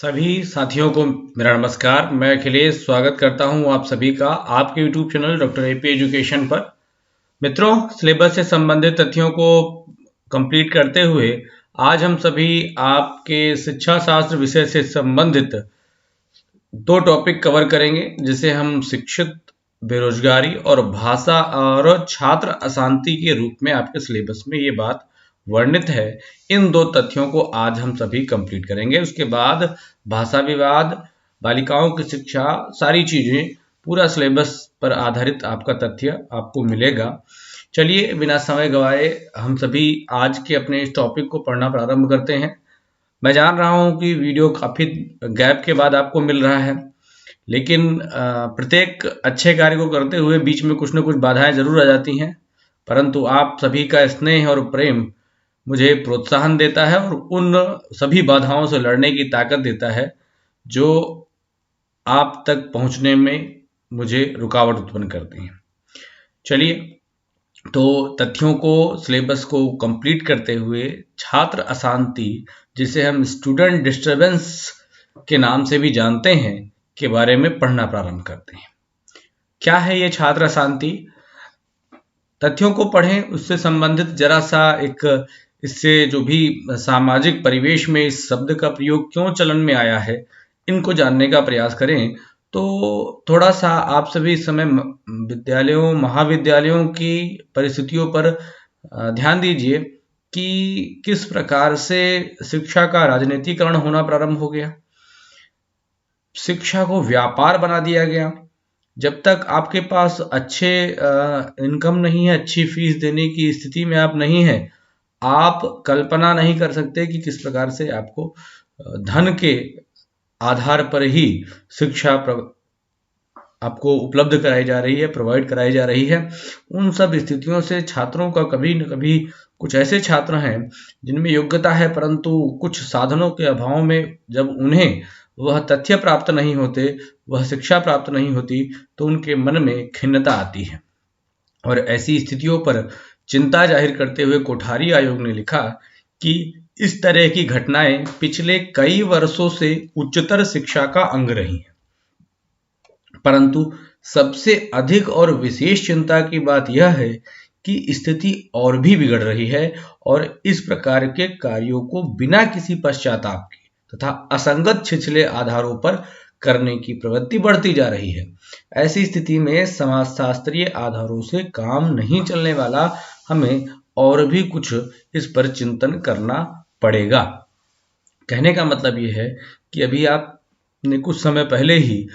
सभी साथियों को मेरा नमस्कार। मैं अखिलेश स्वागत करता हूं आप सभी का आपके YouTube channel doctor AP education पर। मित्रों, सिलेबस से संबंधित तथ्यों को कंप्लीट करते हुए आज हम सभी आपके शिक्षा शास्त्र विषय से संबंधित दो टॉपिक कवर करेंगे, जिसे हम शिक्षित, बेरोजगारी और भाषा और छात्र अशांति के रूप में आपके सिलेबस में ये बात वर्णित है। इन दो तथ्यों को आज हम सभी कंप्लीट करेंगे। उसके बाद भाषा विवाद, बालिकाओं की शिक्षा, सारी चीजें, पूरा सिलेबस पर आधारित आपका तथ्य आपको मिलेगा। चलिए बिना समय गवाए हम सभी आज के अपने इस टॉपिक को पढ़ना प्रारंभ करते हैं। मैं जान रहा हूं कि वीडियो काफी गैप के बाद आपको मिल रहा है, लेकिन प्रत्येक अच्छे कार्य को करते हुए बीच में कुछ न कुछ बाधाएं जरूर आ जाती हैं, परंतु आप सभी का स्नेह और प्रेम मुझे प्रोत्साहन देता है और उन सभी बाधाओं से लड़ने की ताकत देता है जो आप तक पहुंचने में मुझे रुकावट उत्पन्न करती हैं। चलिए, तो तथ्यों को, सिलेबस को कंप्लीट करते हुए छात्र अशांति, जिसे हम स्टूडेंट डिस्टरबेंस के नाम से भी जानते हैं, के बारे में पढ़ना प्रारंभ करते हैं। क्या है ये छात्र अशांति? तथ्यों को पढ़ें, उससे संबंधित जरा सा एक इससे जो भी सामाजिक परिवेश में इस शब्द का प्रयोग क्यों चलन में आया है, इनको जानने का प्रयास करें। तो थोड़ा सा आप सभी इस समय विद्यालयों, महाविद्यालयों की परिस्थितियों पर ध्यान दीजिए कि किस प्रकार से शिक्षा का राजनीतिकरण होना प्रारंभ हो गया। शिक्षा को व्यापार बना दिया गया। जब तक आपके पास अच्छे इनकम नहीं है, अच्छी फीस देने की स्थिति में आप नहीं है, आप कल्पना नहीं कर सकते कि किस प्रकार से आपको धन के आधार पर ही शिक्षा आपको उपलब्ध कराई जा रही है, प्रोवाइड कराई जा रही है। उन सब स्थितियों से छात्रों का कभी न कभी, कुछ ऐसे छात्र हैं जिनमें योग्यता है परंतु कुछ साधनों के अभाव में जब उन्हें वह तथ्य प्राप्त नहीं होते, वह शिक्षा प्राप्त नहीं होती, तो उनके मन में खिन्नता आती है। और ऐसी स्थितियों पर चिंता जाहिर करते हुए कोठारी आयोग ने लिखा कि इस तरह की घटनाएं पिछले कई वर्षों से उच्चतर शिक्षा का अंग रही हैं, परंतु सबसे अधिक और विशेष चिंता की बात यह है कि स्थिति और भी बिगड़ रही है और इस प्रकार के कार्यों को बिना किसी पश्चाताप के तथा असंगत छिछले आधारों पर करने की प्रवृत्ति बढ़ती जा रही है। ऐसी स्थिति में समाजशास्त्रीय आधारों से काम नहीं चलने वाला, हमें और भी कुछ इस पर चिंतन करना पड़ेगा। कहने का मतलब यह है कि अभी आपने कुछ समय पहले ही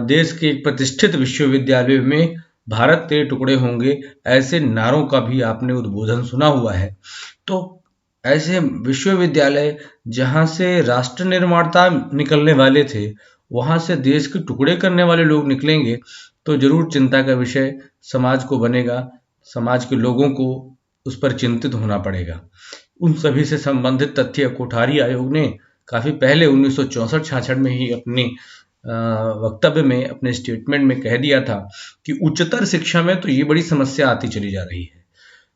देश के एक प्रतिष्ठित विश्वविद्यालय में भारत तेरे टुकड़े होंगे, ऐसे नारों का भी आपने उद्बोधन सुना हुआ है। तो ऐसे विश्वविद्यालय जहां से राष्ट्र निर्माता निकलने वाले थे, वहां से देश के टुकड़े करने वाले लोग निकलेंगे, तो जरूर चिंता का विषय समाज को बनेगा। समाज के लोगों को उस पर चिंतित होना पड़ेगा। उन सभी से संबंधित तथ्य कोठारी आयोग ने काफी पहले 1964-66 में ही अपने वक्तव्य में, अपने स्टेटमेंट में कह दिया था कि उच्चतर शिक्षा में तो ये बड़ी समस्या आती चली जा रही है।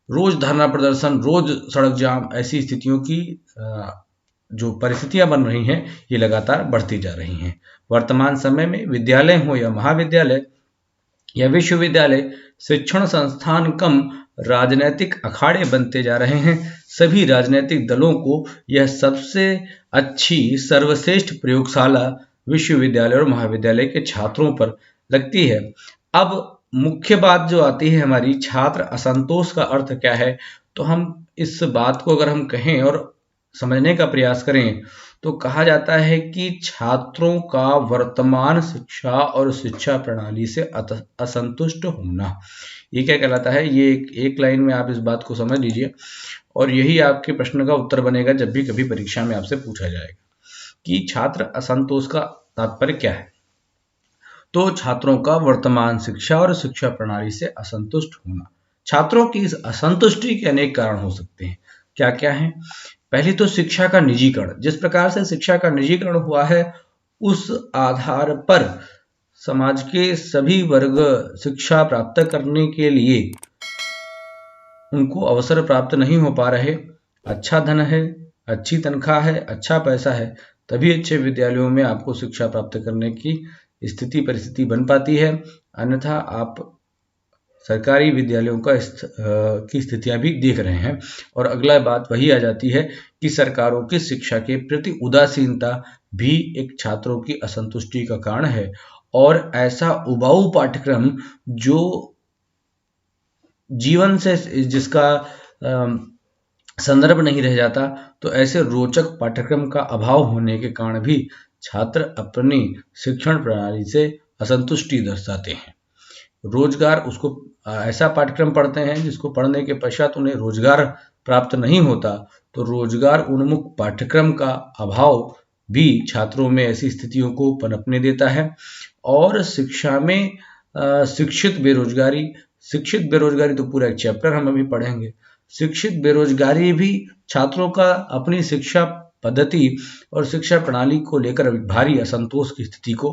रोज धरना प्रदर्शन, रोज सड़क जाम, ऐसी स्थितियों की जो परिस्थितियां बन रही हैं, ये लगातार बढ़ती जा रही हैं। वर्तमान समय में विद्यालय हो या महाविद्यालय या विश्वविद्यालय, शिक्षण संस्थान कम राजनैतिक अखाड़े बनते जा रहे हैं। सभी राजनीतिक दलों को यह सबसे अच्छी, सर्वश्रेष्ठ प्रयोगशाला विश्वविद्यालय और महाविद्यालय के छात्रों पर लगती है। अब मुख्य बात जो आती है हमारी, छात्र असंतोष का अर्थ क्या है? तो हम इस बात को अगर हम कहें और समझने का प्रयास करें तो कहा जाता है कि छात्रों का वर्तमान शिक्षा और शिक्षा प्रणाली से असंतुष्ट होना। ये क्या कहलाता है? ये एक लाइन में आप इस बात को समझ लीजिए और यही आपके प्रश्न का उत्तर बनेगा जब भी कभी परीक्षा में आपसे पूछा जाएगा कि छात्र असंतोष का तात्पर्य क्या है। तो छात्रों का वर्तमान शिक्षा और शिक्षा प्रणाली से असंतुष्ट होना। छात्रों की इस असंतुष्टि के अनेक कारण हो सकते हैं। क्या क्या है? पहली तो शिक्षा का निजीकरण। जिस प्रकार से शिक्षा का निजीकरण हुआ है, उस आधार पर समाज के सभी वर्ग शिक्षा प्राप्त करने के लिए उनको अवसर प्राप्त नहीं हो पा रहे। अच्छा धन है, अच्छी तनख्वाह है, अच्छा पैसा है, तभी अच्छे विद्यालयों में आपको शिक्षा प्राप्त करने की स्थिति परिस्थिति बन पाती है, अन्यथा आप सरकारी विद्यालयों की स्थितियां भी देख रहे हैं। और अगला बात वही आ जाती है कि सरकारों की शिक्षा के प्रति उदासीनता भी एक छात्रों की असंतुष्टि का कारण है। और ऐसा उबाऊ पाठ्यक्रम जो जीवन से जिसका संदर्भ नहीं रह जाता, तो ऐसे रोचक पाठ्यक्रम का अभाव होने के कारण भी छात्र अपनी शिक्षण प्रणाली से असंतुष्टि दर्शाते हैं। रोजगार उसको ऐसा पाठ्यक्रम पढ़ते हैं जिसको पढ़ने के पश्चात उन्हें रोजगार प्राप्त नहीं होता, तो रोजगार उन्मुख पाठ्यक्रम का अभाव भी छात्रों में ऐसी स्थितियों को पनपने देता है। और शिक्षा में शिक्षित बेरोजगारी तो पूरा एक चैप्टर हम अभी पढ़ेंगे। शिक्षित बेरोजगारी भी छात्रों का अपनी शिक्षा पद्धति और शिक्षा प्रणाली को लेकर भारी असंतोष की स्थिति को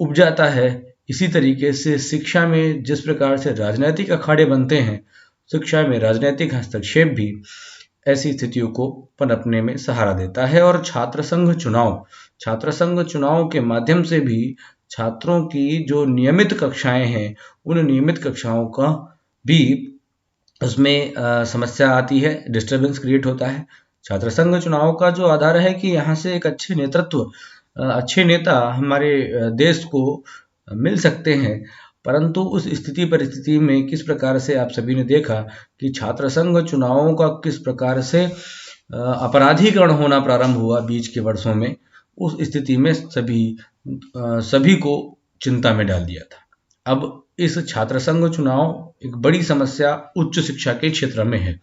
उपजाता है। इसी तरीके से शिक्षा में जिस प्रकार से राजनीतिक अखाड़े बनते हैं, शिक्षा में राजनीतिक हस्तक्षेप भी ऐसी स्थितियों को पनपने में सहारा देता है। और छात्र संघ चुनाव के माध्यम से भी छात्रों की जो नियमित कक्षाएं हैं, उन नियमित कक्षाओं का भी उसमें समस्या आती है, डिस्टरबेंस क्रिएट होता है। छात्र संघ चुनाव का जो आधार है कि यहाँ से एक अच्छे नेता हमारे देश को मिल सकते हैं, परंतु उस स्थिति परिस्थिति में किस प्रकार से आप सभी ने देखा कि छात्र संघ चुनावों का किस प्रकार से अपराधीकरण होना प्रारंभ हुआ बीच के वर्षों में, उस स्थिति में सभी को चिंता में डाल दिया था। अब इस छात्र संघ चुनाव एक बड़ी समस्या उच्च शिक्षा के क्षेत्र में है,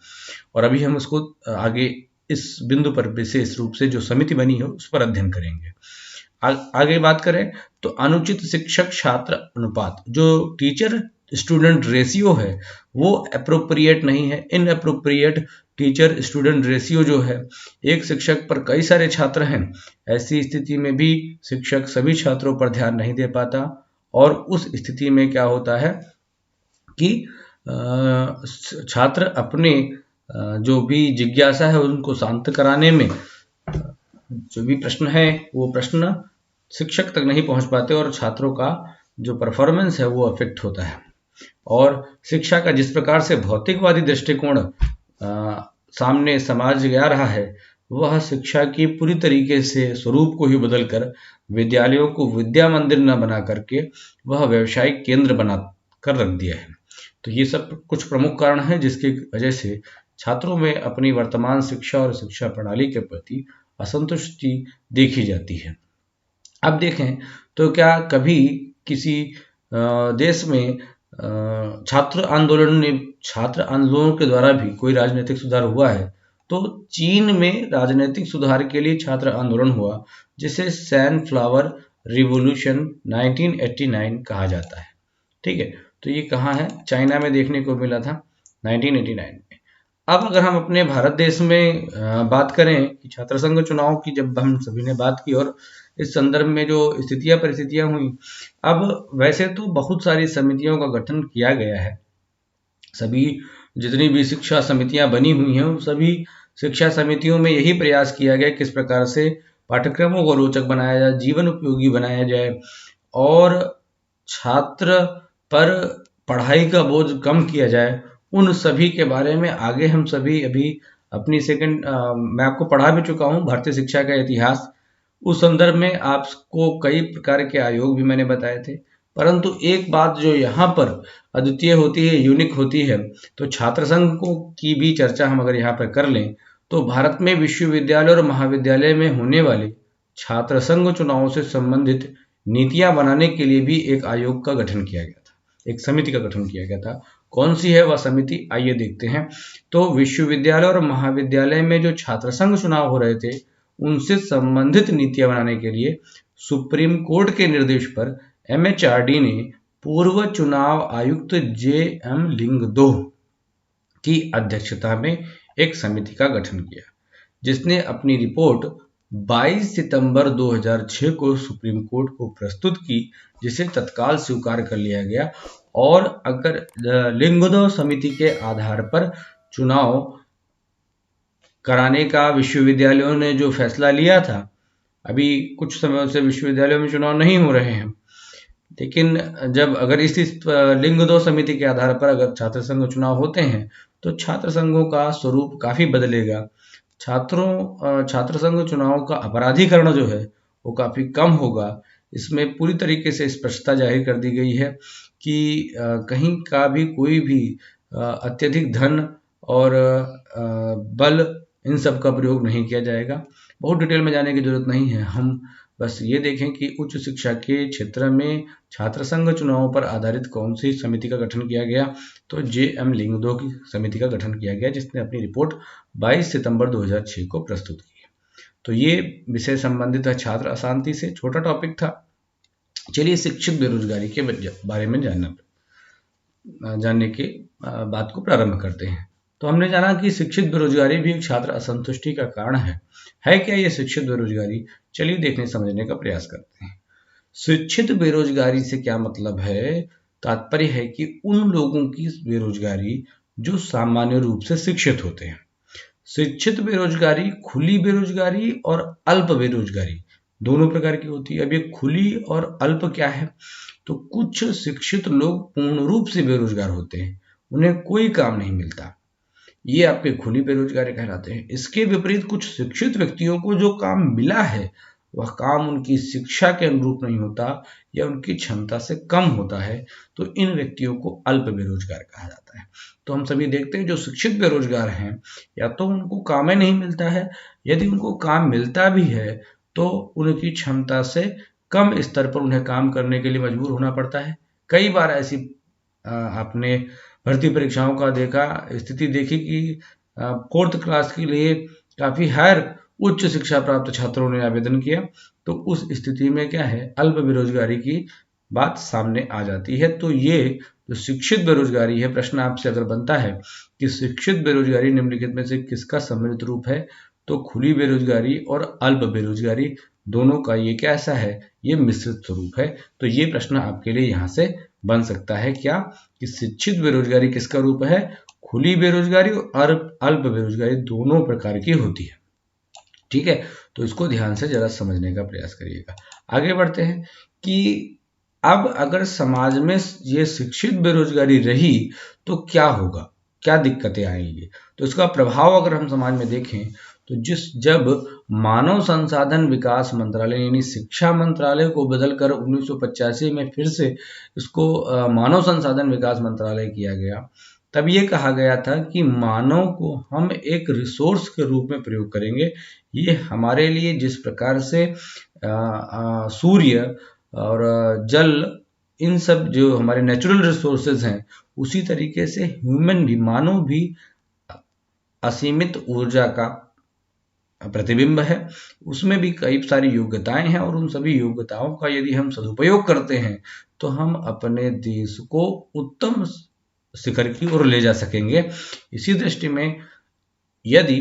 और अभी हम उसको आगे इस बिंदु पर विशेष रूप से जो समिति बनी है उस पर अध्ययन करेंगे। आगे बात करें तो अनुचित शिक्षक छात्र अनुपात, जो टीचर स्टूडेंट रेशियो है वो एप्रोप्रिएट नहीं है। इनएप्रोप्रिएट टीचर स्टूडेंट रेशियो जो है, एक शिक्षक पर कई सारे छात्र हैं, ऐसी स्थिति में भी शिक्षक सभी छात्रों पर ध्यान नहीं दे पाता, और उस स्थिति में क्या होता है कि छात्र अपने जो भी जिज्ञासा है उनको शांत कराने में जो भी प्रश्न है वो प्रश्न शिक्षक तक नहीं पहुंच पाते, और छात्रों का जो परफॉर्मेंस है वो अफेक्ट होता है। और शिक्षा का जिस प्रकार से भौतिकवादी दृष्टिकोण सामने समाज आ रहा है, वह शिक्षा की पूरी तरीके से स्वरूप को ही बदलकर विद्यालयों को विद्या मंदिर न बना करके वह व्यवसायिक केंद्र बना कर रख दिया है। तो ये सब कुछ प्रमुख कारण हैं जिसकी वजह से छात्रों में अपनी वर्तमान शिक्षा और शिक्षा प्रणाली के प्रति असंतुष्टि देखी जाती है। अब देखें तो क्या कभी किसी देश में छात्र आंदोलन के द्वारा भी कोई राजनीतिक सुधार हुआ है? तो चीन में राजनीतिक सुधार के लिए छात्र आंदोलन हुआ, जिसे सनफ्लावर रिवॉल्यूशन 1989 कहा जाता है। ठीक है, तो ये कहाँ है? चाइना में देखने को मिला था 1989 में। अब अगर हम अपने भारत देश में बात करें कि छात्र संघ चुनाव की जब हम सभी ने बात की और इस संदर्भ में जो परिस्थितियां हुई, अब वैसे तो बहुत सारी समितियों का गठन किया गया है। सभी जितनी भी शिक्षा समितियां बनी हुई हैं, सभी शिक्षा समितियों में यही प्रयास किया गया किस प्रकार से पाठ्यक्रमों को रोचक बनाया जाए, जीवन उपयोगी बनाया जाए और छात्र पर पढ़ाई का बोझ कम किया जाए। उन सभी के बारे में आगे हम सभी अभी अपनी मैं आपको पढ़ा भी चुका हूँ भारतीय शिक्षा का इतिहास। उस संदर्भ में आपको कई प्रकार के आयोग भी मैंने बताए थे, परंतु एक बात जो यहाँ पर अद्वितीय होती है, यूनिक होती है, तो छात्र संघ की भी चर्चा हम अगर यहाँ पर कर लें तो भारत में विश्वविद्यालय और महाविद्यालय में होने वाले छात्र संघ चुनावों से संबंधित नीतियां बनाने के लिए भी एक आयोग का गठन किया गया था, एक समिति का गठन किया गया था। कौन सी है वह समिति, आइए देखते हैं। तो विश्वविद्यालय और महाविद्यालय में जो छात्र संघ चुनाव हो रहे थे उनसे संबंधित नीतियां बनाने के लिए सुप्रीम कोर्ट के निर्देश पर MHRD ने पूर्व चुनाव आयुक्त JM लिंगदोह की अध्यक्षता में एक समिति का गठन किया, जिसने अपनी रिपोर्ट 22 सितंबर 2006 को सुप्रीम कोर्ट को प्रस्तुत की, जिसे तत्काल स्वीकार कर लिया गया। और अगर लिंगदोह समिति के आधार पर चुनाव कराने का विश्वविद्यालयों ने जो फैसला लिया था, अभी कुछ समय से विश्वविद्यालयों में चुनाव नहीं हो रहे हैं, लेकिन जब अगर इस लिंग दो समिति के आधार पर अगर छात्र संघ चुनाव होते हैं तो छात्र संघों का स्वरूप काफी बदलेगा। छात्र संघ चुनाव का अपराधीकरण जो है वो काफी कम होगा। इसमें पूरी तरीके से स्पष्टता जाहिर कर दी गई है कि कहीं का भी कोई भी अत्यधिक धन और बल इन सब का प्रयोग नहीं किया जाएगा। बहुत डिटेल में जाने की जरूरत नहीं है, हम बस ये देखें कि उच्च शिक्षा के क्षेत्र में छात्र संघ चुनावों पर आधारित कौन सी समिति का गठन किया गया। तो जे.एम. लिंगदो की समिति का गठन किया गया, जिसने अपनी रिपोर्ट 22 सितंबर 2006 को प्रस्तुत की। तो ये विषय संबंधित है छात्र अशांति से, छोटा टॉपिक था। चलिए शिक्षित बेरोजगारी के बारे में जानने के बात को प्रारंभ करते हैं। तो हमने जाना कि शिक्षित बेरोजगारी भी एक छात्र असंतुष्टि का कारण है क्या ये शिक्षित बेरोजगारी? चलिए देखने समझने का प्रयास करते हैं। शिक्षित बेरोजगारी से क्या मतलब है? तात्पर्य है कि उन लोगों की बेरोजगारी जो सामान्य रूप से शिक्षित होते हैं। शिक्षित बेरोजगारी, खुली बेरोजगारी और अल्प बेरोजगारी दोनों प्रकार की होती है। अब ये खुली और अल्प क्या है? तो कुछ शिक्षित लोग पूर्ण रूप से बेरोजगार होते हैं, उन्हें कोई काम नहीं मिलता, ये आपके खुली बेरोजगारी कहलाते हैं। इसके विपरीत कुछ शिक्षित व्यक्तियों को जो काम मिला है वह काम उनकी शिक्षा के अनुरूप नहीं होता या उनकी क्षमता से कम होता है, तो इन व्यक्तियों को अल्प बेरोजगार कहा जाता है। तो हम सभी देखते हैं जो शिक्षित बेरोजगार हैं या तो उनको काम ही नहीं मिलता है, यदि उनको काम मिलता भी है तो उनकी क्षमता से कम स्तर पर उन्हें काम करने के लिए मजबूर होना पड़ता है। कई बार ऐसी आपने भर्ती परीक्षाओं का स्थिति देखी कि 4th क्लास के लिए काफी हायर उच्च शिक्षा प्राप्त छात्रों ने आवेदन किया, तो उस स्थिति में क्या है, अल्प बेरोजगारी की बात सामने आ जाती है। तो ये जो शिक्षित बेरोजगारी है, प्रश्न आपसे अगर बनता है कि शिक्षित बेरोजगारी निम्नलिखित में से किसका सम्मिलित रूप है, तो खुली बेरोजगारी और अल्प बेरोजगारी दोनों का ये कैसा है, ये मिश्रित स्वरूप है। तो ये प्रश्न आपके लिए यहाँ से बन सकता है क्या, कि शिक्षित बेरोजगारी किसका रूप है? खुली बेरोजगारी और अल्प बेरोजगारी दोनों प्रकार की होती है। ठीक है, तो इसको ध्यान से जरा समझने का प्रयास करिएगा। आगे बढ़ते हैं कि अब अगर समाज में ये शिक्षित बेरोजगारी रही तो क्या होगा, क्या दिक्कतें आएंगी? तो इसका प्रभाव अगर हम समाज में देखें तो जब मानव संसाधन विकास मंत्रालय यानी शिक्षा मंत्रालय को बदलकर 1985 में फिर से इसको मानव संसाधन विकास मंत्रालय किया गया, तब ये कहा गया था कि मानव को हम एक रिसोर्स के रूप में प्रयोग करेंगे। ये हमारे लिए जिस प्रकार से सूर्य और जल, इन सब जो हमारे नेचुरल रिसोर्सेज हैं, उसी तरीके से ह्यूमन भी, मानव भी असीमित ऊर्जा का प्रतिबिंब है। उसमें भी कई सारी योग्यताएं हैं और उन सभी योग्यताओं का यदि हम सदुपयोग करते हैं तो हम अपने देश को उत्तम शिखर की ओर ले जा सकेंगे। इसी दृष्टि में यदि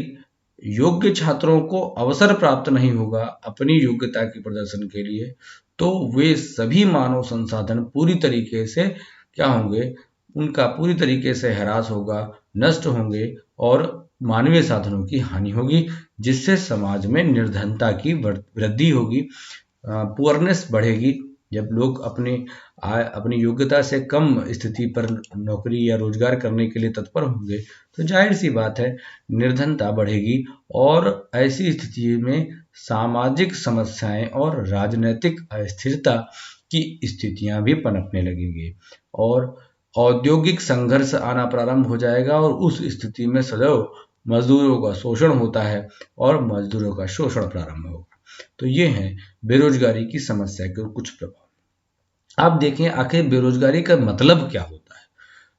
योग्य छात्रों को अवसर प्राप्त नहीं होगा अपनी योग्यता के प्रदर्शन के लिए, तो वे सभी मानव संसाधन पूरी तरीके से क्या होंगे, उनका पूरी तरीके से ह्रास होगा, नष्ट होंगे और मानवीय साधनों की हानि होगी, जिससे समाज में निर्धनता की वृद्धि होगी, पुअरनेस बढ़ेगी। जब लोग अपनी योग्यता से कम स्थिति पर नौकरी या रोजगार करने के लिए तत्पर होंगे तो जाहिर सी बात है निर्धनता बढ़ेगी और ऐसी स्थिति में सामाजिक समस्याएं और राजनीतिक अस्थिरता की स्थितियां भी पनपने लगेंगी और औद्योगिक संघर्ष आना प्रारंभ हो जाएगा और उस स्थिति में सदैव मजदूरों का शोषण होता है और मजदूरों का शोषण प्रारंभ होगा। तो ये है बेरोजगारी की समस्या के कुछ प्रभाव। आप देखें आखिर बेरोजगारी का मतलब क्या होता है।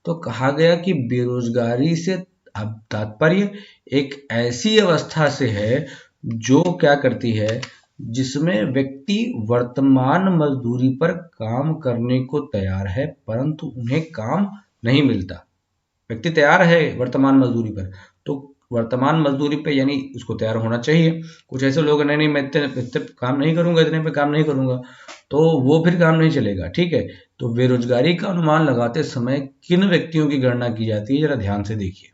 तो कहा गया कि बेरोजगारी से अब तात्पर्य एक ऐसी अवस्था से है जो क्या करती है, जिसमें व्यक्ति वर्तमान मजदूरी पर काम करने को तैयार है परंतु उन्हें काम नहीं मिलता। व्यक्ति तैयार है वर्तमान मजदूरी पर, तो वर्तमान मजदूरी पे यानी उसको तैयार होना चाहिए। कुछ ऐसे लोग नहीं मैं इतने काम नहीं करूंगा, इतने पे काम नहीं करूंगा, तो वो फिर काम नहीं चलेगा। ठीक है, तो बेरोजगारी का अनुमान लगाते समय किन व्यक्तियों की गणना की जाती है जरा ध्यान से देखिए।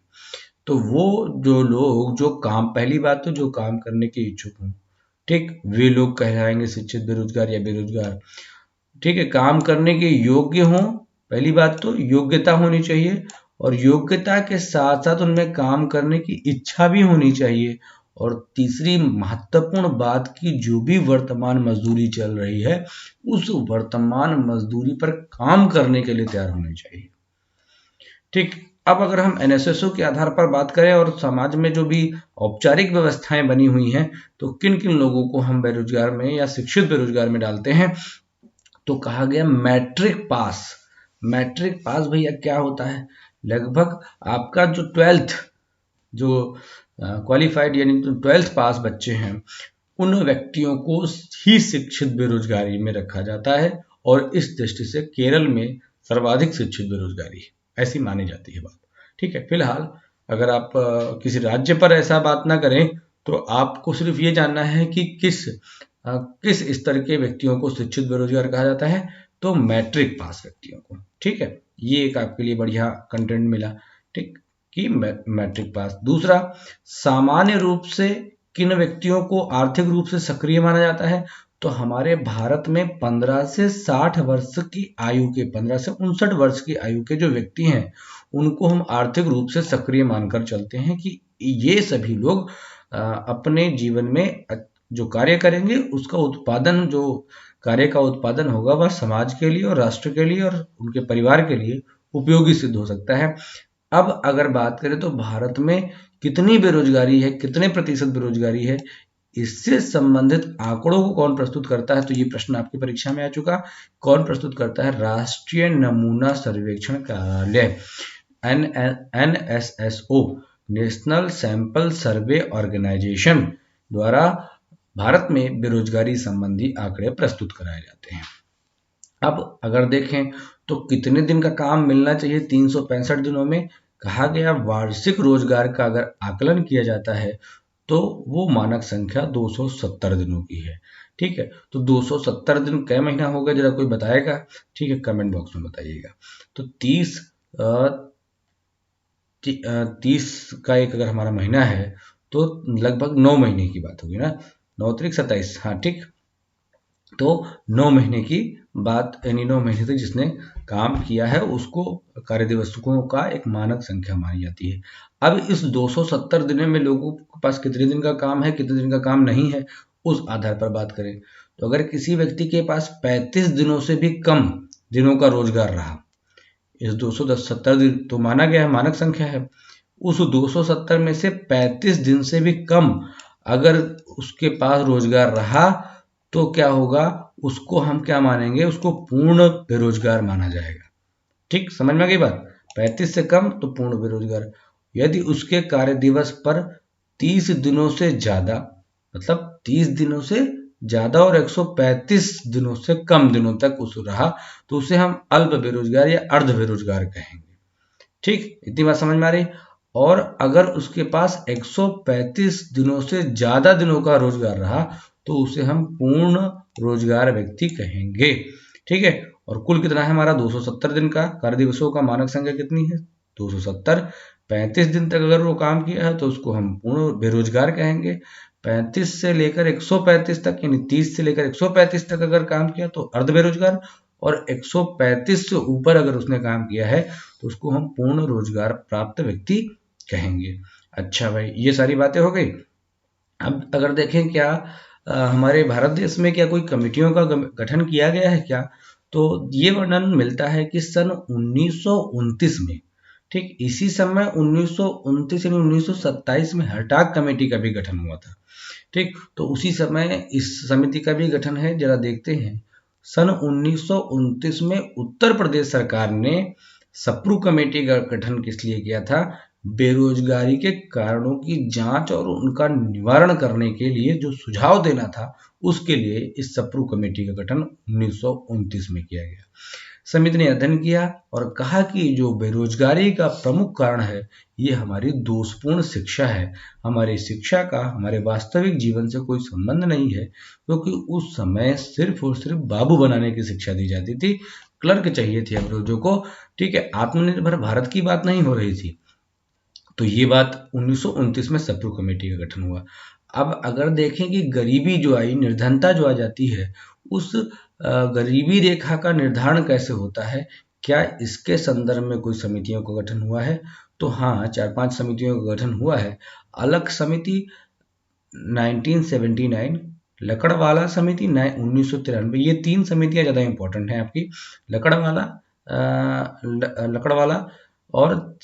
तो वो जो लोग जो काम, पहली बात तो जो काम करने के इच्छुक हों, ठीक, वे लोग कहलाएंगे शिक्षित बेरोजगार या बेरोजगार। ठीक है, काम करने के योग्य हों, पहली बात तो योग्यता होनी चाहिए, और योग्यता के साथ साथ उनमें काम करने की इच्छा भी होनी चाहिए। और तीसरी महत्वपूर्ण बात की जो भी वर्तमान मजदूरी चल रही है उस वर्तमान मजदूरी पर काम करने के लिए तैयार होने चाहिए। ठीक, अब अगर हम एनएसएसओ के आधार पर बात करें और समाज में जो भी औपचारिक व्यवस्थाएं बनी हुई हैं तो किन किन लोगों को हम बेरोजगार में या शिक्षित बेरोजगार में डालते हैं, तो कहा गया मैट्रिक पास। मैट्रिक पास भैया क्या होता है, लगभग आपका जो 12th जो क्वालिफाइड यानी 12th पास बच्चे हैं उन व्यक्तियों को ही शिक्षित बेरोजगारी में रखा जाता है, और इस दृष्टि से केरल में सर्वाधिक शिक्षित बेरोजगारी ऐसी मानी जाती है बात। ठीक है, फिलहाल अगर आप किसी राज्य पर ऐसा बात ना करें तो आपको सिर्फ ये जानना है कि किस स्तर के व्यक्तियों को शिक्षित बेरोजगार कहा जाता है, तो मैट्रिक पास व्यक्तियों को। ठीक है, ये एक आपके लिए बढ़िया कंटेंट मिला। ठीक, कि मैट्रिक पास। दूसरा, सामान्य रूप से किन व्यक्तियों को आर्थिक रूप से सक्रिय माना जाता है, तो हमारे भारत में 15 से 60 वर्ष की आयु के 15 से 59 वर्ष की आयु के जो व्यक्ति हैं उनको हम आर्थिक रूप से सक्रिय मानकर चलते हैं कि ये सभी लोग अपने जीवन में जो कार्य करेंगे उसका उत्पादन, जो कार्य का उत्पादन होगा वह समाज के लिए और राष्ट्र के लिए और उनके परिवार के लिए उपयोगी सिद्ध हो सकता है। अब अगर बात करें तो भारत में कितनी बेरोजगारी है, कितने प्रतिशत बेरोजगारी है, इससे संबंधित आंकड़ों को कौन प्रस्तुत करता है, तो ये प्रश्न आपकी परीक्षा में आ चुका। कौन प्रस्तुत करता है, राष्ट्रीय नमूना सर्वेक्षण कार्यालय NSSO, national sample survey organisation द्वारा भारत में बेरोजगारी संबंधी आंकड़े प्रस्तुत कराए जाते हैं। अब अगर देखें तो कितने दिन का काम मिलना चाहिए 365 दिनों में, कहा गया वार्षिक रोजगार का अगर आकलन किया जाता है तो वो मानक संख्या 270 दिनों की है। ठीक है, तो 270 दिन कै महीना होगा जरा कोई बताएगा? ठीक है, कमेंट बॉक्स में बताइएगा। तो 30 का एक अगर हमारा महीना है तो लगभग 9 महीने की बात होगी ना, 9 त्रिक 27, हाँ ठीक, तो 9 महीने की बात, यानी 9 महीने तक जिसने काम किया है उसको कार्य दिवसों का एक मानक संख्या मानी जाती है। अब इस 270 दिनों में लोगों के पास कितने दिन का काम है, कितने दिन का काम नहीं है, उस आधार पर बात करें तो अगर किसी व्यक्ति के पास 35 दिनों से भी कम दिनों का रोजगार रहा, इस 270 दिन तो माना गया है मानक संख्या है, उस 270 में से 35 दिन से भी कम अगर उसके पास रोजगार रहा तो क्या होगा, उसको हम क्या मानेंगे, उसको पूर्ण बेरोजगार माना जाएगा। ठीक, समझ में आ गई बात? 35 से कम तो पूर्ण बेरोजगार। यदि उसके कार्य दिवस पर 30 दिनों से ज्यादा, मतलब 30 दिनों से ज्यादा और 135 दिनों से कम दिनों तक उस रहा तो उसे हम अल्प बेरोजगार या अर्ध बेरोजगार कहेंगे। ठीक, इतनी बात समझ में आ रही? और अगर उसके पास 135 दिनों से ज्यादा दिनों का रोजगार रहा तो उसे हम पूर्ण रोजगार व्यक्ति कहेंगे। ठीक है, और कुल कितना है हमारा 270 दिन का, कार्य दिवसों का मानक संख्या कितनी है 270। 35 दिन तक अगर वो काम किया है तो उसको हम पूर्ण बेरोजगार कहेंगे। 35 से लेकर 135 तक, यानी 30 से लेकर 135 तक अगर काम किया तो अर्ध बेरोजगार, और 135 से ऊपर अगर उसने काम किया है तो उसको हम पूर्ण रोजगार प्राप्त व्यक्ति कहेंगे। अच्छा भाई, ये सारी बातें हो गई। अब अगर देखें क्या हमारे भारत देश में क्या कोई कमेटियों का गठन किया गया है क्या, तो ये वर्णन मिलता है कि सन 1929 में, ठीक इसी समय 1929 यानी 1927 में हर्टाग कमेटी का भी गठन हुआ था। ठीक, तो उसी समय इस समिति का भी गठन है। जरा देखते हैं, सन 1929 में उत्तर प्रदेश सरकार ने सप्रू कमेटी का गठन किस लिए किया था, बेरोजगारी के कारणों की जांच और उनका निवारण करने के लिए जो सुझाव देना था उसके लिए इस सप्रू कमेटी का गठन 1929 में किया गया। समिति ने अध्ययन किया और कहा कि जो बेरोजगारी का प्रमुख कारण है ये हमारी दोषपूर्ण शिक्षा है। हमारी शिक्षा का हमारे वास्तविक जीवन से कोई संबंध नहीं है, क्योंकि उस समय सिर्फ और सिर्फ बाबू बनाने की शिक्षा दी जाती थी, क्लर्क चाहिए थे अंग्रेजों को। ठीक है, आत्मनिर्भर भारत की बात नहीं हो रही थी। तो ये बात 1929 में सप्रू कमेटी का गठन हुआ। अब अगर देखें कि गरीबी जो आई, निर्धनता जो आ जाती है, उस गरीबी रेखा का निर्धारण कैसे होता है, क्या इसके संदर्भ में कोई समितियों का गठन हुआ है? तो हाँ, 4-5 समितियों का गठन हुआ है। अलग समिति 1979, लकड़वाला समिति 1993। ये 3 समितियां ज़्यादा इंपॉर्टेंट हैं आपकी। लकड़वाला और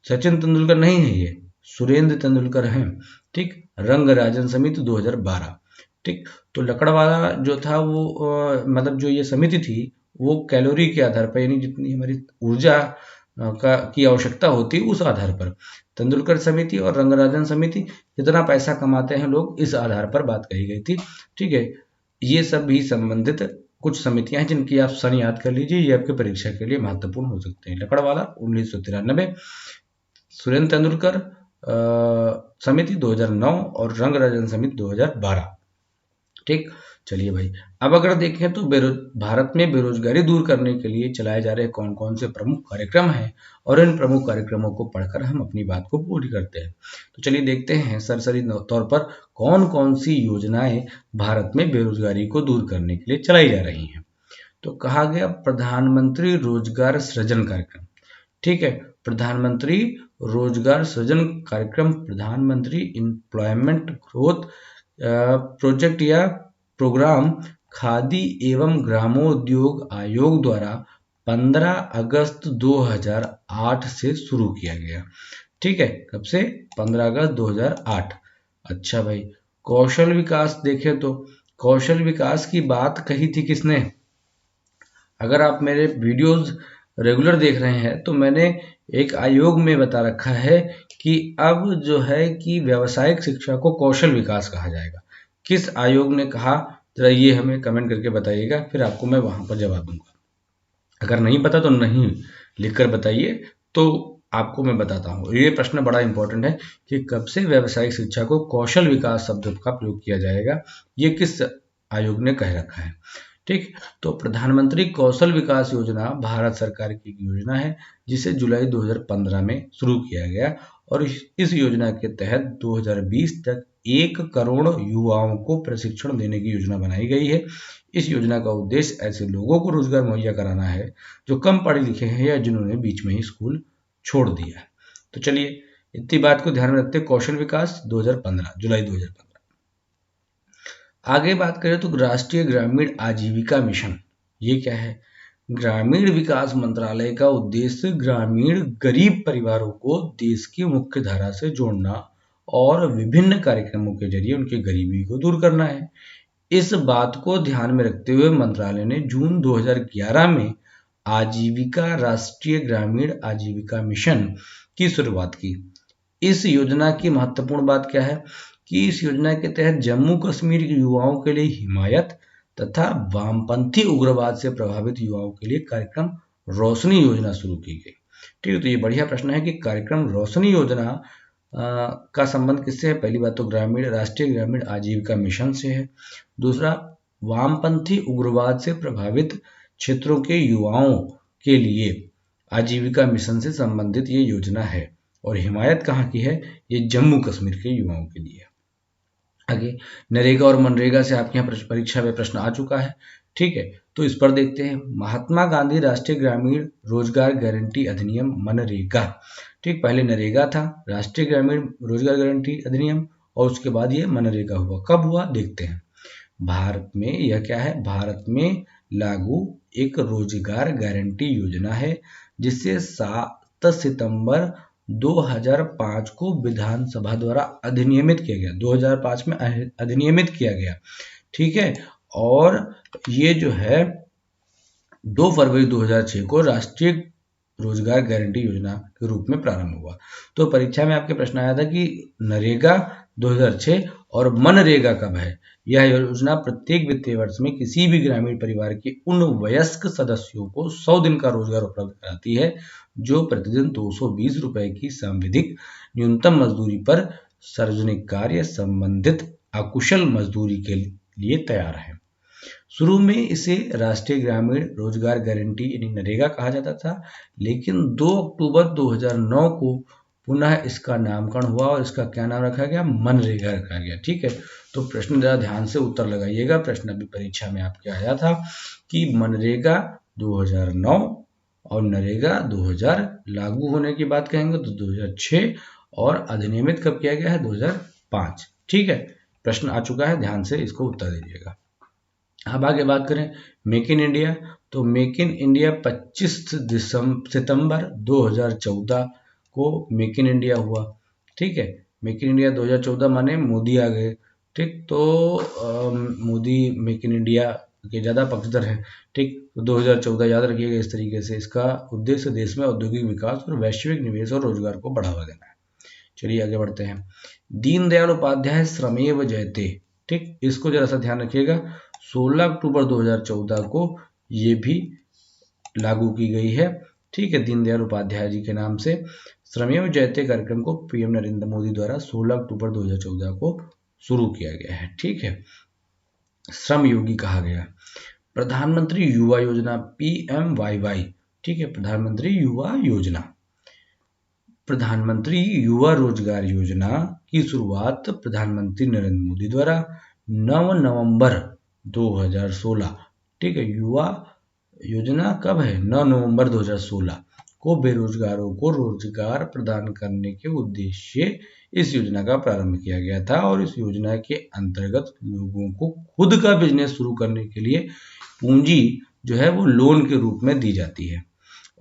सचिन तेंदुलकर नहीं है, ये सुरेंद्र तेंदुलकर हैं। ठीक, रंगराजन समिति 2012। ठीक, तो लकड़वाला जो था वो मतलब जो ये समिति थी वो कैलोरी के आधार पर, यानी जितनी हमारी ऊर्जा की आवश्यकता होती उस आधार पर। तेंदुलकर समिति और रंगराजन समिति कितना पैसा कमाते हैं लोग, इस आधार पर बात कही गई थी। ठीक है, ये सब भी संबंधित कुछ समितियां हैं जिनकी आप सन याद कर लीजिए, ये आपके परीक्षा के लिए महत्वपूर्ण हो सकते हैं। लकड़वाला 1993, सुरेंद्र तेंदुलकर समिति 2009 और रंगराजन समिति 2012। ठीक, चलिए भाई, अब अगर देखें तो भारत में बेरोजगारी दूर करने के लिए चलाए जा रहे कौन कौन से प्रमुख कार्यक्रम हैं, और इन प्रमुख कार्यक्रमों को पढ़कर हम अपनी बात को पूरी करते हैं। तो चलिए देखते हैं सरसरी तौर पर कौन कौन सी योजनाएं भारत में बेरोजगारी को दूर करने के लिए चलाई जा रही हैं। तो कहा गया प्रधानमंत्री रोजगार सृजन कार्यक्रम। ठीक है, प्रधानमंत्री रोजगार सृजन कार्यक्रम, प्रधानमंत्री एम्प्लॉयमेंट ग्रोथ प्रोजेक्ट या प्रोग्राम खादी एवं ग्रामोद्योग आयोग द्वारा 15 अगस्त 2008 से शुरू किया गया। ठीक है, कब से? 15 अगस्त 2008। अच्छा भाई, कौशल विकास देखें तो कौशल विकास की बात कही थी किसने? अगर आप मेरे वीडियोस रेगुलर देख रहे हैं तो मैंने एक आयोग में बता रखा है कि अब जो है कि व्यावसायिक शिक्षा को कौशल विकास कहा जाएगा। किस आयोग ने कहा, जरा ये हमें कमेंट करके बताइएगा, फिर आपको मैं वहां पर जवाब दूंगा। अगर नहीं पता तो नहीं लिखकर बताइए, तो आपको मैं बताता हूँ। ये प्रश्न बड़ा इंपॉर्टेंट है कि कब से व्यावसायिक शिक्षा को कौशल विकास शब्द का प्रयोग किया जाएगा, ये किस आयोग ने कह रखा है। ठीक, तो प्रधानमंत्री कौशल विकास योजना भारत सरकार की एक योजना है जिसे जुलाई 2015 में शुरू किया गया, और इस योजना के तहत 2020 तक 1 करोड़ युवाओं को प्रशिक्षण देने की योजना बनाई गई है। इस योजना का उद्देश्य ऐसे लोगों को रोजगार मुहैया कराना है जो कम पढ़े लिखे हैं या जिन्होंने बीच में ही स्कूल छोड़ दिया है। तो चलिए इतनी बात को ध्यान में रखते कौशल विकास 2015, जुलाई 2015। आगे बात करें तो राष्ट्रीय ग्रामीण आजीविका मिशन, ये क्या है? ग्रामीण विकास मंत्रालय का उद्देश्य ग्रामीण गरीब परिवारों को देश की मुख्य धारा से जोड़ना और विभिन्न कार्यक्रमों के जरिए उनकी गरीबी को दूर करना है। इस बात को ध्यान में रखते हुए मंत्रालय ने जून 2011 में आजीविका राष्ट्रीय ग्रामीण आजीविका मिशन की शुरुआत की। इस योजना की महत्वपूर्ण बात क्या है कि इस योजना के तहत जम्मू कश्मीर के युवाओं के लिए हिमायत तथा वामपंथी उग्रवाद से प्रभावित युवाओं के लिए कार्यक्रम रोशनी योजना शुरू की गई। ठीक है, तो ये बढ़िया प्रश्न है कि कार्यक्रम रोशनी योजना का संबंध किससे है? पहली बात तो राष्ट्रीय ग्रामीण आजीविका मिशन से है। दूसरा, वामपंथी उग्रवाद से प्रभावित क्षेत्रों के युवाओं के लिए आजीविका मिशन से संबंधित ये योजना है, और हिमायत कहाँ की है? ये जम्मू कश्मीर के युवाओं के लिए। आगे नरेगा और मनरेगा से आपके यहाँ परीक्षा में प्रश्न आ चुका है। ठीक है, तो इस पर देखते हैं। महात्मा गांधी राष्ट्रीय ग्रामीण रोजगार गारंटी अधिनियम मनरेगा। ठीक, पहले नरेगा था, राष्ट्रीय ग्रामीण रोजगार गारंटी अधिनियम, और उसके बाद ये मनरेगा हुआ। कब हुआ देखते हैं। भारत में यह क्या है? भारत में लागू एक रोजगार गारंटी योजना है जिसे 7 सितंबर 2005 को विधानसभा द्वारा अधिनियमित किया गया। 2005 में अधिनियमित किया गया। ठीक है, और ये जो है 2 फरवरी 2006 को राष्ट्रीय रोजगार गारंटी योजना के रूप में प्रारंभ हुआ। तो परीक्षा में आपके प्रश्न आया था कि नरेगा 2006 और मनरेगा कब है? यह योजना प्रत्येक वित्तीय वर्ष में किसी भी ग्रामीण परिवार के उन वयस्क सदस्यों को 100 दिन का रोजगार उपलब्ध कराती है जो प्रतिदिन 220 रुपए की सांविधिक न्यूनतम मजदूरी पर सार्वजनिक कार्य संबंधित अकुशल मजदूरी के लिए तैयार है। शुरू में इसे राष्ट्रीय ग्रामीण रोजगार गारंटी यानी नरेगा कहा जाता था, लेकिन 2 अक्टूबर 2009 को पुनः इसका नामकरण हुआ और इसका क्या नाम रखा गया, मनरेगा रखा गया। ठीक है, तो प्रश्न जरा ध्यान से उत्तर लगाइएगा। प्रश्न अभी परीक्षा में आपके आया था कि मनरेगा 2009 और नरेगा 2000 लागू होने की बात कहेंगे तो 2006 और अधिनियमित कब किया गया है, 2005। ठीक है, प्रश्न आ चुका है, ध्यान से इसको उत्तर दीजिएगा। अब आगे बात करें मेक इन इंडिया, तो मेक इन इंडिया 25 सितंबर 2014 को मेक इन इंडिया हुआ। ठीक है, मेक इन इंडिया 2014 माने मोदी आ गए। ठीक, तो मोदी मेक इन इंडिया के ज़्यादा पक्षधर हैं। ठीक, तो 2014 याद रखिएगा इस तरीके से। इसका उद्देश्य देश में औद्योगिक विकास और वैश्विक निवेश और रोजगार को बढ़ावा देना है। चलिए आगे बढ़ते हैं। दीनदयाल उपाध्याय श्रमेव जयते, ठीक, इसको जरा सा ध्यान रखिएगा। 16 अक्टूबर 2014 को ये भी लागू की गई है। ठीक है, दीनदयाल उपाध्याय जी के नाम से श्रमेव जयते कार्यक्रम को पीएम नरेंद्र मोदी द्वारा 16 अक्टूबर 2014 को शुरू किया गया है। ठीक है, श्रम योगी कहा गया। प्रधानमंत्री युवा योजना PMYY, ठीक है, प्रधानमंत्री युवा योजना। प्रधानमंत्री युवा रोजगार योजना की शुरुआत प्रधानमंत्री नरेंद्र मोदी द्वारा 9 नवंबर 2016, ठीक है, युवा योजना कब है, 9 नवंबर 2016 को बेरोजगारों को रोजगार प्रदान करने के उद्देश्य इस योजना का प्रारंभ किया गया था। और इस योजना के अंतर्गत लोगों को खुद का बिजनेस शुरू करने के लिए पूंजी जो है वो लोन के रूप में दी जाती है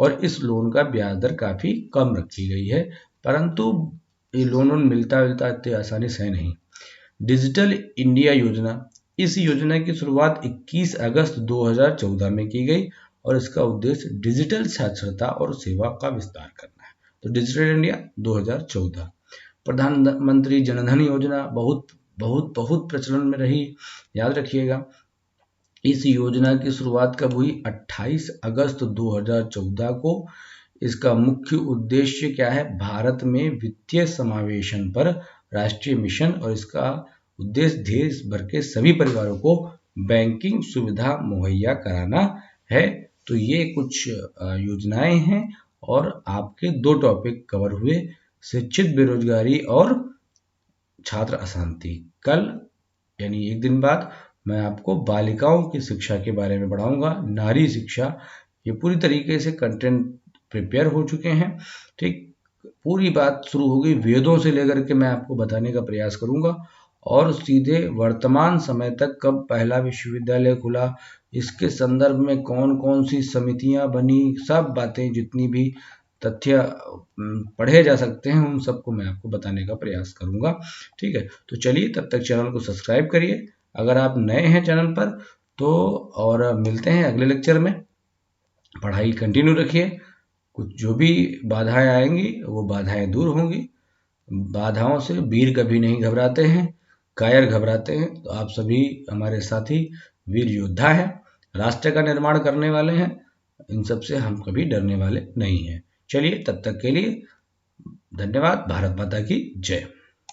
और इस लोन का ब्याज दर काफी कम रखी गई है, परंतु ये लोन मिलता इतनी आसानी से नहीं। डिजिटल इंडिया योजना, इस योजना की शुरुआत 21 अगस्त 2014 में की गई और इसका उद्देश्य डिजिटल साक्षरता और सेवा का विस्तार करना है। तो डिजिटल इंडिया 2014। प्रधानमंत्री जनधन योजना बहुत बहुत बहुत प्रचलन में रही, याद रखिएगा। इस योजना की शुरुआत कब हुई, 28 अगस्त 2014 को। इसका मुख्य उद्देश्य क्या है, भारत में वित्तीय समावेशन पर राष्ट्रीय मिशन और इसका उद्देश्य देश भर के सभी परिवारों को बैंकिंग सुविधा मुहैया कराना है। तो ये कुछ योजनाएं हैं और आपके 2 टॉपिक कवर हुए, शिक्षित बेरोजगारी और छात्र अशांति। कल यानी एक दिन बाद मैं आपको बालिकाओं की शिक्षा के बारे में पढ़ाऊंगा, नारी शिक्षा। ये पूरी तरीके से कंटेंट प्रिपेयर हो चुके हैं। ठीक, पूरी बात शुरू होगी वेदों से लेकर के मैं आपको बताने का प्रयास करूंगा और सीधे वर्तमान समय तक कब पहला विश्वविद्यालय खुला, इसके संदर्भ में कौन कौन सी समितियां बनी, सब बातें जितनी भी तथ्य पढ़े जा सकते हैं उन सबको मैं आपको बताने का प्रयास करूंगा। ठीक है, तो चलिए तब तक चैनल को सब्सक्राइब करिए अगर आप नए हैं चैनल पर तो, और मिलते हैं अगले लेक्चर में। पढ़ाई कंटिन्यू रखिए, कुछ जो भी बाधाएं आएंगी वो बाधाएं दूर होंगी। बाधाओं से वीर कभी नहीं घबराते हैं, कायर घबराते हैं। तो आप सभी हमारे साथी वीर योद्धा हैं, राष्ट्र का निर्माण करने वाले हैं, इन सब से हम कभी डरने वाले नहीं हैं। चलिए तब तक के लिए धन्यवाद। भारत माता की जय।